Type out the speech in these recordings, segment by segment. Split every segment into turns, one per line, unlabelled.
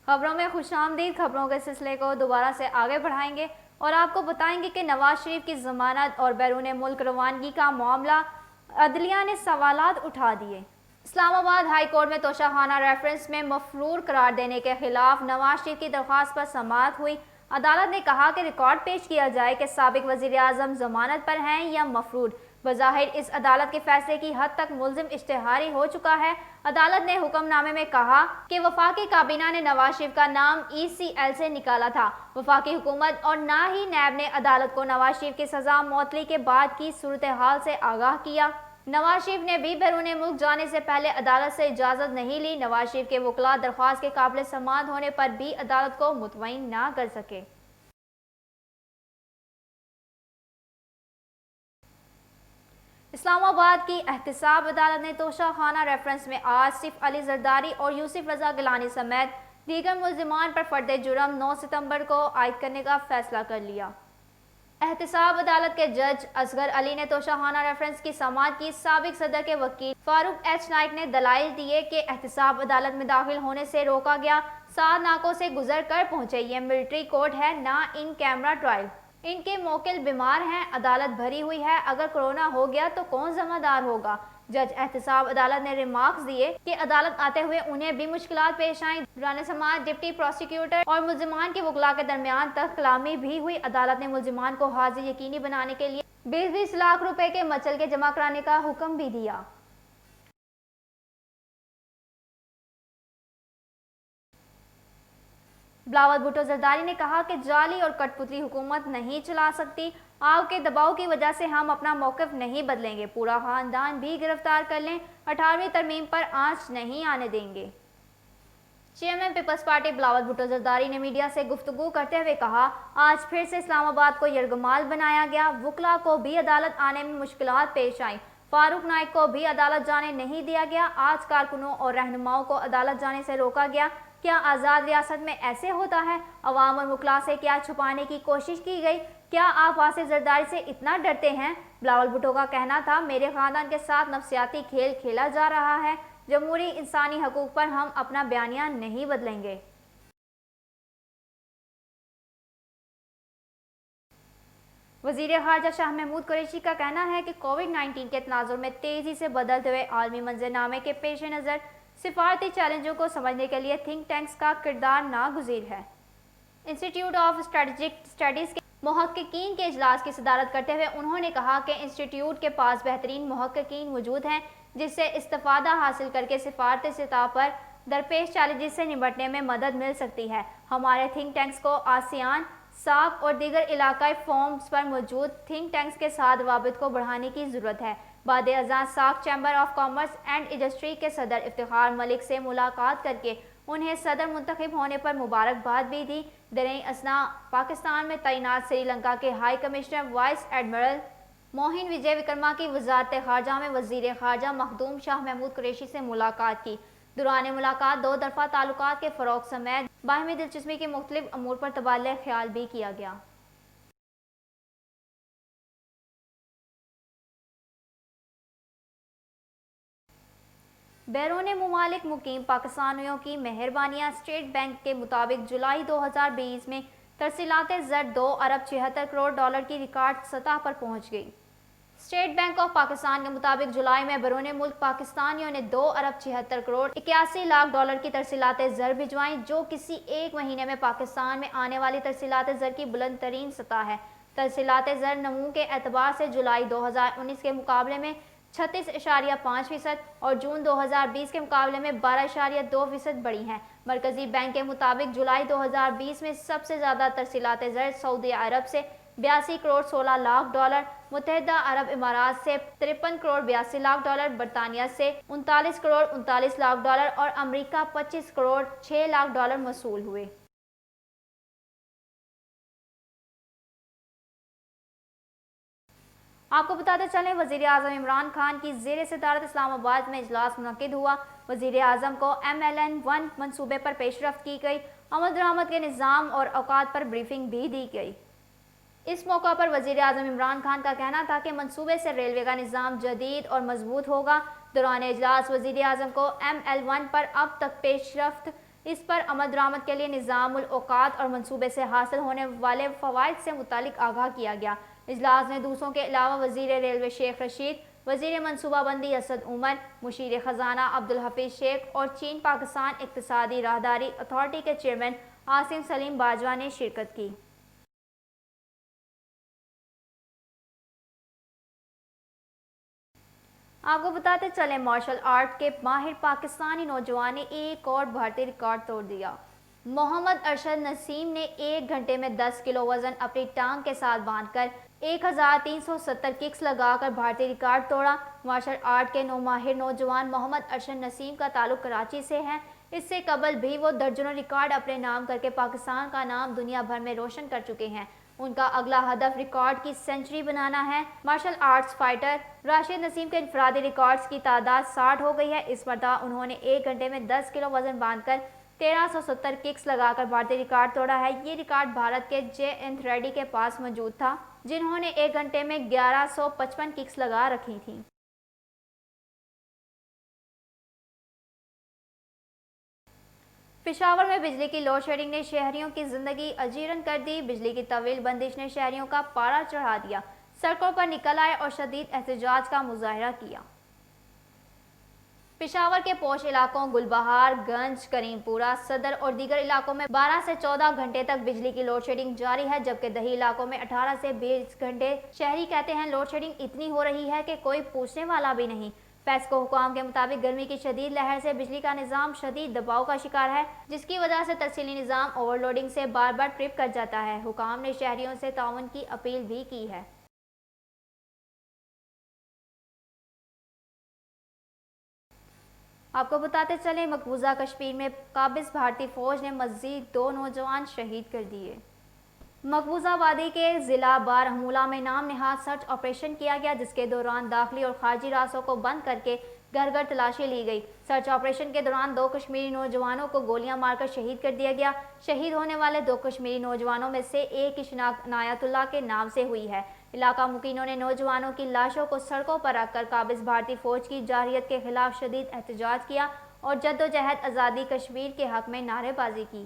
खबरों में खुशामदीद। खबरों के सिलसिले को दोबारा से आगे बढ़ाएंगे और आपको बताएंगे कि नवाज शरीफ की जमानत और बैरून मुल्क रवानगी का मामला, अदलिया ने सवालात उठा दिए। इस्लामाबाद हाई कोर्ट में तोशाखाना रेफरेंस में मफरूर करार देने के खिलाफ नवाज शरीफ की दरख्वास्त पर समाअत हुई। अदालत ने कहा कि रिकॉर्ड पेश किया जाए कि साबिक वजीर आजम जमानत पर हैं या मफरूर। बज़ाहिर इस अदालत के फैसले की हद तक मुल्जिम इश्तेहारी हो चुका है। अदालत ने हुक्मनामे में कहा कि वफाकी काबीना ने नवाज शरीफ का नाम ECL से निकाला था। वफाकी हुकूमत और ना ही नैब ने अदालत को नवाज शरीफ की सजा मौतली के बाद की सूरत हाल से आगाह किया। नवाज शरीफ ने भी बैरून मुल्क जाने से पहले अदालत से इजाज़त नहीं ली। नवाज शरीफ के वकला दरख्वास्त के काबिल समाअत होने पर भी अदालत को मुतमईन ना कर सके। इस्लामाबाद की एहतसाब अदालत ने तोशाखाना रेफरेंस में आज सिर्फ अली जरदारी और यूसुफ रजा गिलानी समेत दीगर मुल्जिमान पर फर्द जुर्म 9 सितंबर को आयद करने का फैसला कर लिया। एहतसाब अदालत के जज असगर अली ने तोशाखाना रेफरेंस की समाअत की। साबिक सदर के वकील फारूक H नाइक ने दलाइल दिए कि एहतसाब अदालत में दाखिल होने से रोका गया। 7 नाकों से गुजर कर पहुंचे। ये मिलिट्री कोर्ट है, ना इन कैमरा ट्रायल। इनके मोकिल बीमार हैं, अदालत भरी हुई है। अगर कोरोना हो गया तो कौन जिम्मेदार होगा। जज एहतसाब अदालत ने रिमार्क्स दिए कि अदालत आते हुए उन्हें भी मुश्किलात पेश आई। दौरान समाअत डिप्टी प्रोसिक्यूटर और मुल्जिमान के वकला के दरमियान तक कलामी भी हुई। अदालत ने मुल्जिमान को हाजिर यकीनी बनाने के लिए 20-20 लाख रुपए के मचलके जमा कराने का हुक्म भी दिया। बिलावल भुट्टो जरदारी ने कहा कि जाली और कठपुतली हुकूमत नहीं चला सकती। आपके दबाव की वजह से हम अपना मौक़िफ़ नहीं बदलेंगे। पूरा खानदान भी गिरफ्तार कर लें, 18वीं तरमीम पर आंच नहीं आने देंगे। Chairman Peoples Party Bilawal Bhutto Zardari ने मीडिया से गुफ्तगू करते हुए कहा, आज फिर से इस्लामाबाद को यरगमाल बनाया गया। वकला को भी अदालत आने में मुश्किलात पेश आई। फारूक नाइक को भी अदालत जाने नहीं दिया गया। आज कारकुनों और रहनुमाओं को अदालत जाने से रोका गया। क्या आज़ाद रियासत में ऐसे होता है? अवाम और वकला से क्या छुपाने की कोशिश की गई? क्या आप वासिफ जरदारी से इतना डरते हैं? बिलावल भुट्टो का कहना था, मेरे खानदान के साथ नफसियाती खेल खेला जा रहा है। जमहूरी इंसानी हकूक पर हम अपना बयानिया नहीं बदलेंगे। वज़ीर ख़ारजा शाह महमूद कुरैशी का कहना है कि कोविड-19 के तनाजुर में तेज़ी से बदलते हुए आलमी मंजरनामे के पेश नज़र सिफारती चैलेंजों को समझने के लिए थिंक टैंक्स का किरदार नागुज़ीर है। इंस्टीट्यूट ऑफ स्ट्रेटजिक स्टडीज़ के मुहक्किकीन के इजलास की सदारत करते हुए उन्होंने कहा कि इंस्टीट्यूट के पास बेहतरीन मुहक्किकीन मौजूद हैं, जिससे इस्तिफ़ादा हासिल करके सिफारती सतह पर दरपेश चैलेंजेस से निपटने में मदद मिल सकती है। हमारे थिंक टैंक्स को आसियान, सार्क और दीगर इलाकाई फोरम्स पर मौजूद थिंक टैंक्स के साथ रवाबित को बढ़ाने की ज़रूरत है। बाद अज़ान SAARC chamber of commerce and industry के सदर इफ्तिखार मलिक से मुलाकात करके उन्हें सदर मुंतखब होने पर मुबारकबाद भी दी। दरअसल असना पाकिस्तान में तैनात श्रीलंका के high commissioner vice admiral Mohan Wijewickrama की वजारत ख़ारजा में वज़ीर ख़ारजा मखदूम शाह महमूद कुरैशी से मुलाकात की। दौरान मुलाकात दो तरफ़ा ताल्लुकात के फ़रोग़ समेत बाहमी दिलचस्पी के मुख्तलिफ अमूर पर तबादला ख्याल भी किया गया। बैरून मुमालिक मुकीम पाकिस्तानियों की मेहरबानियाँ। स्टेट बैंक के मुताबिक जुलाई 2020 में तरसीलात ज़र 2 अरब 76 करोड़ डॉलर की रिकॉर्ड सतह पर पहुँच गई। स्टेट बैंक ऑफ पाकिस्तान के मुताबिक जुलाई में बैरून मुल्क पाकिस्तानियों ने 2 अरब 76 करोड़ 81 लाख डॉलर की तरसीलात ज़र भिजवाई, जो किसी एक महीने में पाकिस्तान में आने वाली तरसीलात ज़र की बुलंद तरीन सतह है। तरसीलात ज़र नमू के एतबार से जुलाई 2019 के मुकाबले में 36.5% और जून 2020 के मुकाबले में 12.2% बढ़ी हैं। मरकजी बैंक के मुताबिक जुलाई 2020 में सबसे ज़्यादा तरसीलात ज़र सऊदी अरब से 82 करोड़ 16 लाख डॉलर, मुत्तहिदा अरब इमारात से 53 करोड़ 82 लाख डॉलर, बरतानिया से 39 करोड़ 39 लाख डॉलर और अमरीका 25 करोड़ 6 लाख डॉलर मसूल हुए। आपको बताते चलें, वज़ीर आज़म इमरान खान की ज़ेर सदारत इस्लामाबाद में इजलास मुनक़िद हुआ। वज़ीर आज़म को MLN-1 मनसूबे पर पेशरफ्त की गई। अमल दरामद के निज़ाम और औकात पर ब्रीफिंग भी दी गई। इस मौका पर वज़ीर आज़म इमरान खान का कहना था कि मनसूबे से रेलवे का निज़ाम जदीद और मजबूत होगा। दौरान इजलास वज़ीर आज़म को ML-1 पर अब तक पेशरफ्त اس پر عمل درآمد کے لیے نظام الاوقات اور منصوبے سے حاصل ہونے والے فوائد سے متعلق آگاہ کیا گیا۔ اجلاس میں دوسروں کے علاوہ وزیر ریلوے شیخ رشید، وزیر منصوبہ بندی اسد عمر، مشیر خزانہ عبدالحفیظ شیخ اور چین پاکستان اقتصادی راہداری اتھارٹی کے چیئرمین عاصم سلیم باجوہ نے شرکت کی۔ آپ کو بتاتے چلیں مارشل آرٹ کے ماہر پاکستانی نوجوان نے ایک اور بھارتی ریکارڈ توڑ دیا۔ محمد ارشد نسیم نے 1 گھنٹے میں 10 کلو وزن اپنی ٹانگ کے ساتھ باندھ کر 1370 ککس لگا کر بھارتی ریکارڈ توڑا۔ مارشل آرٹ کے ماہر نوجوان محمد ارشد نسیم کا تعلق کراچی سے ہے۔ اس سے قبل بھی وہ درجنوں ریکارڈ اپنے نام کر کے پاکستان کا نام دنیا بھر میں روشن کر چکے ہیں۔ ان کا اگلا ہدف ریکارڈ کی سینچری بنانا ہے۔ مارشل آرٹس فائٹر راشد نسیم کے انفرادی ریکارڈز کی تعداد 60 ہو گئی ہے۔ اس مرتبہ انہوں نے 1 گھنٹے میں 10 کلو وزن باندھ کر 1370 ککس لگا کر بھارتی ریکارڈ توڑا ہے۔ یہ ریکارڈ بھارت کے جینت ریڈی کے پاس موجود تھا، جنہوں نے 1 گھنٹے میں 1155 ککس لگا رکھی تھیں۔ پشاور میں بجلی کی لوڈ شیڈنگ نے شہریوں کی زندگی اجیرن کر دی۔ بجلی کی طویل بندش نے شہریوں کا پارا چڑھا دیا، سڑکوں پر نکل آئے اور شدید احتجاج کا مظاہرہ کیا۔ پشاور کے پوش علاقوں گل بہار، گنج، کریم پورہ، صدر اور دیگر علاقوں میں 12 سے 14 گھنٹے تک بجلی کی لوڈ شیڈنگ جاری ہے، جبکہ دیہی علاقوں میں 18 سے 20 گھنٹے۔ شہری کہتے ہیں لوڈ شیڈنگ اتنی ہو رہی ہے کہ کوئی پوچھنے والا بھی نہیں۔ پیسکو حکام کے مطابق گرمی کی شدید لہر سے بجلی کا نظام شدید دباؤ کا شکار ہے، جس کی وجہ سے ترسیلی نظام اوور لوڈنگ سے بار بار ٹرپ کر جاتا ہے۔ حکام نے شہریوں سے تعاون کی اپیل بھی کی ہے۔ آپ کو بتاتے چلیں مقبوضہ کشمیر میں قابض بھارتی فوج نے مزید 2 نوجوان شہید کر دیے۔ مقبوضہ وادی کے ضلع بارہمولہ میں نام نہاد سرچ آپریشن کیا گیا، جس کے دوران داخلی اور خارجی راستوں کو بند کر کے گھر گھر تلاشی لی گئی۔ سرچ آپریشن کے دوران 2 کشمیری نوجوانوں کو گولیاں مار کر شہید کر دیا گیا۔ شہید ہونے والے 2 کشمیری نوجوانوں میں سے ایک کی شناخت عنایت اللہ کے نام سے ہوئی ہے۔ علاقہ مکینوں نے نوجوانوں کی لاشوں کو سڑکوں پر رکھ کر قابض بھارتی فوج کی جارحیت کے خلاف شدید احتجاج کیا اور جدوجہد آزادی کشمیر کے حق میں نعرے بازی کی۔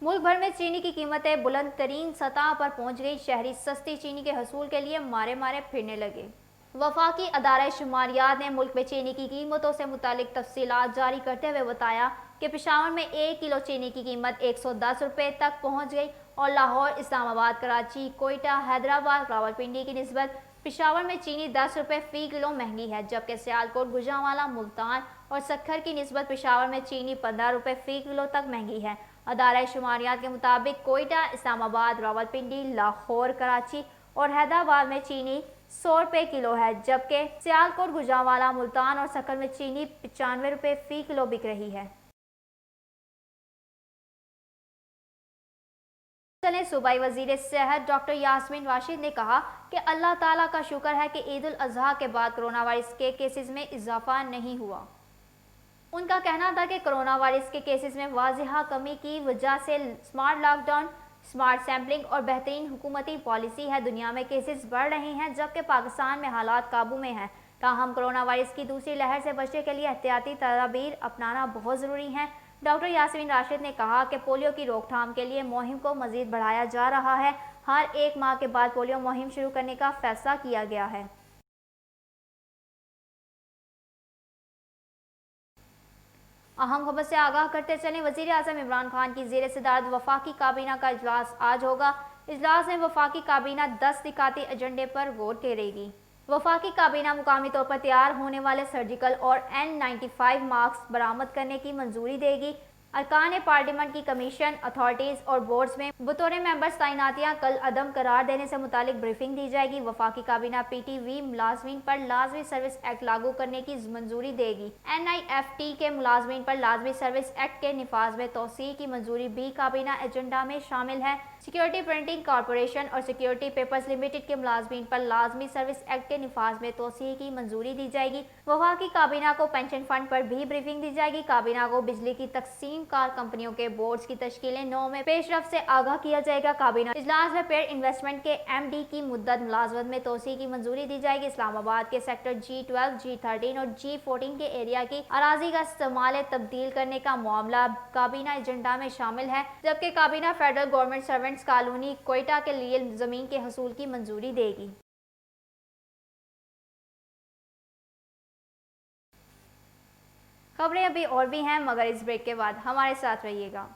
ملک بھر میں چینی کی قیمتیں بلند ترین سطح پر پہنچ گئی۔ شہری سستی چینی کے حصول کے لیے مارے مارے پھرنے لگے۔ وفاقی ادارہ شماریات نے ملک میں چینی کی قیمتوں سے متعلق تفصیلات جاری کرتے ہوئے بتایا کہ پشاور میں 1 کلو چینی کی قیمت 110 روپے تک پہنچ گئی اور لاہور، اسلام آباد، کراچی، کوئٹہ، حیدرآباد، راولپنڈی کی نسبت پشاور میں چینی 10 روپے فی کلو مہنگی ہے، جبکہ سیالکوٹ، گوجرانوالہ، ملتان اور سکھر کی نسبت پشاور میں چینی 15 روپے فی کلو تک مہنگی ہے۔ ادارہ شماریات کے مطابق کوئٹہ، اسلام آباد، راولپنڈی، لاہور، کراچی اور حیدرآباد میں چینی 100 روپے کلو ہے، جبکہ سیالکوٹ، گوجرانوالہ، ملتان اور سکھر میں چینی 95 روپے فی کلو بک رہی ہے۔ صوبائی وزیر صحت ڈاکٹر یاسمین راشد نے کہا کہ اللہ تعالیٰ کا شکر ہے کہ عید الاضحیٰ کے بعد کرونا وائرس کے کیسز میں اضافہ نہیں ہوا۔ ان کا کہنا تھا کہ کرونا وائرس کے کیسز میں واضح کمی کی وجہ سے smart lockdown, smart sampling اور بہترین حکومتی پالیسی ہے۔ دنیا میں کیسز بڑھ رہے ہیں جبکہ پاکستان میں حالات قابو میں ہیں، تاہم کرونا وائرس کی دوسری لہر سے بچنے کے لیے احتیاطی تدابیر اپنانا بہت ضروری ہے۔ ڈاکٹر یاسمین راشد نے کہا کہ پولیو کی روک تھام کے لیے مہم کو مزید بڑھایا جا رہا ہے۔ ہر 1 ماہ کے بعد پولیو مہم شروع کرنے کا فیصلہ کیا گیا ہے۔ اہم خبر سے آگاہ کرتے چلیں وزیر اعظم عمران خان کی زیر صدارت وفاقی کابینہ کا اجلاس آج ہوگا۔ اجلاس میں وفاقی کابینہ 10 نکاتی ایجنڈے پر غور کرے گی۔ وفاقی کابینہ مقامی طور پر تیار ہونے والے سرجیکل اور N95 ماسک برآمد کرنے کی منظوری دے گی۔ ارکان پارلیمنٹ کی کمیشن، اتھارٹیز اور بورڈز میں بطور ممبرز تعیناتیاں کل عدم قرار دینے سے متعلق بریفنگ دی جائے گی۔ وفاقی کابینہ PTV ملازمین پر لازمی سروس ایکٹ لاگو کرنے کی منظوری دے گی۔ NIFT کے ملازمین پر لازمی سروس ایکٹ کے نفاذ میں توسیع کی منظوری بھی کابینہ ایجنڈا میں شامل ہے۔ सिक्योरिटी प्रिंटिंग कॉरपोरेशन और सिक्योरिटी पेपर्स लिमिटेड के मुलाजमीन पर लाजमी सर्विस एक्ट के निफाज में तोसी की मंजूरी दी जाएगी। वफाकी काबीना को पेंशन फंड पर भी ब्रीफिंग दी जाएगी। काबीना को बिजली की तकसीम कार कंपनियों के बोर्ड की तश्कील 9 में पेशरफ से आगाह किया जाएगा। काबीना इजलास में पेड इन्वेस्टमेंट के MD की मुद्दत मुलाजमत में तोसी की मंजूरी दी जाएगी। इस्लामाबाद के सेक्टर G12, G13 और G14 के एरिया की अराजी का इस्तेमाल तब्दील करने का मामला काबीना एजेंडा में शामिल है, जबकि काबीना federal government servants colony Quetta के लिए जमीन के हसूल की मंजूरी देगी। खबरें अभी और भी हैं, मगर इस ब्रेक के बाद हमारे साथ रहिएगा।